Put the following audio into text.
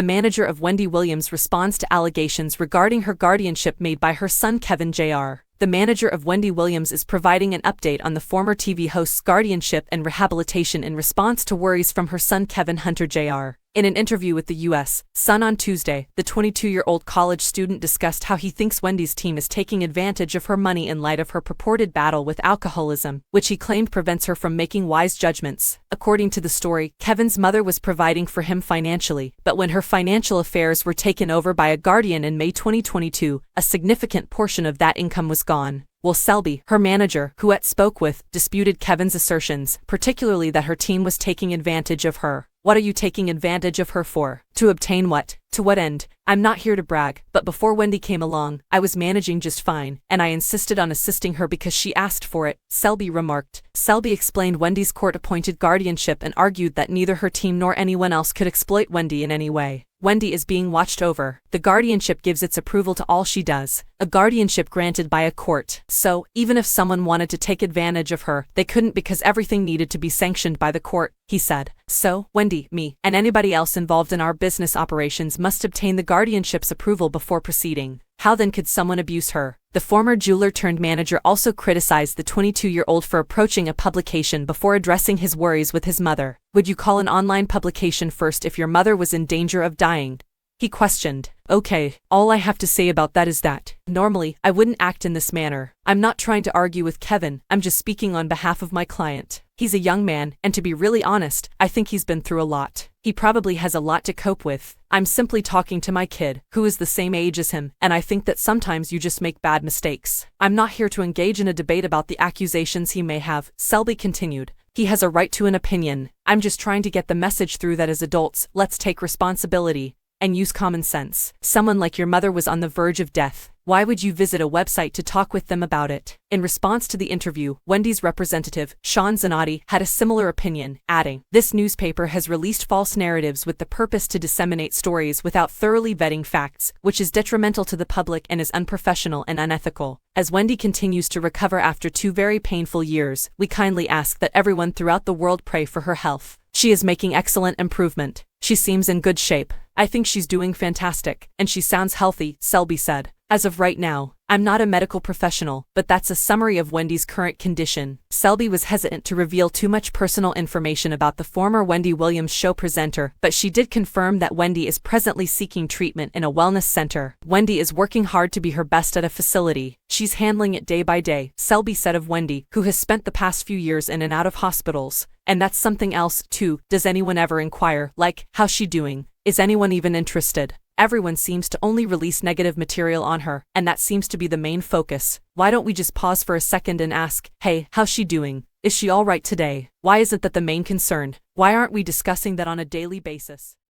the manager of Wendy Williams, responds to allegations regarding her guardianship made by her son Kevin Jr. The manager of Wendy Williams is providing an update on the former TV host's guardianship and rehabilitation in response to worries from her son Kevin Hunter Jr. In an interview with the U.S. Sun on Tuesday, the 22-year-old college student discussed how he thinks Wendy's team is taking advantage of her money in light of her purported battle with alcoholism, which he claimed prevents her from making wise judgments. According to the story, Kevin's mother was providing for him financially, but when her financial affairs were taken over by a guardian in May 2022, a significant portion of that income was gone. Will Selby, her manager, who spoke with, disputed Kevin's assertions, particularly that her team was taking advantage of her. What are you taking advantage of her for? To obtain what? To what end? I'm not here to brag, but before Wendy came along, I was managing just fine, and I insisted on assisting her because she asked for it, Selby remarked. Selby explained Wendy's court-appointed guardianship and argued that neither her team nor anyone else could exploit Wendy in any way. Wendy is being watched over. The guardianship gives its approval to all she does. A guardianship granted by a court. So, even if someone wanted to take advantage of her, they couldn't because everything needed to be sanctioned by the court, he said. So, Wendy, me, and anybody else involved in our business operations must obtain the guardianship's approval before proceeding. How then could someone abuse her? The former jeweler-turned-manager also criticized the 22-year-old for approaching a publication before addressing his worries with his mother. Would you call an online publication first if your mother was in danger of dying? He questioned. Okay, all I have to say about that is that, normally, I wouldn't act in this manner. I'm not trying to argue with Kevin, I'm just speaking on behalf of my client. He's a young man, and to be really honest, I think he's been through a lot. He probably has a lot to cope with. I'm simply talking to my kid, who is the same age as him, and I think that sometimes you just make bad mistakes. I'm not here to engage in a debate about the accusations he may have, Selby continued. He has a right to an opinion. I'm just trying to get the message through that as adults, let's take responsibility and use common sense. Someone like your mother was on the verge of death. Why would you visit a website to talk with them about it? In response to the interview, Wendy's representative, Sean Zanotti, had a similar opinion, adding, "This newspaper has released false narratives with the purpose to disseminate stories without thoroughly vetting facts, which is detrimental to the public and is unprofessional and unethical. As Wendy continues to recover after 2 very painful years, we kindly ask that everyone throughout the world pray for her health. She is making excellent improvement. She seems in good shape. I think she's doing fantastic, and she sounds healthy," Selby said. As of right now, I'm not a medical professional, but that's a summary of Wendy's current condition. Selby was hesitant to reveal too much personal information about the former Wendy Williams show presenter, but she did confirm that Wendy is presently seeking treatment in a wellness center. Wendy is working hard to be her best at a facility. She's handling it day by day, Selby said of Wendy, who has spent the past few years in and out of hospitals. And that's something else, too. Does anyone ever inquire, like, how's she doing? Is anyone even interested? Everyone seems to only release negative material on her, and that seems to be the main focus. Why don't we just pause for a second and ask, hey, how's she doing? Is she all right today? Why is it that the main concern? Why aren't we discussing that on a daily basis?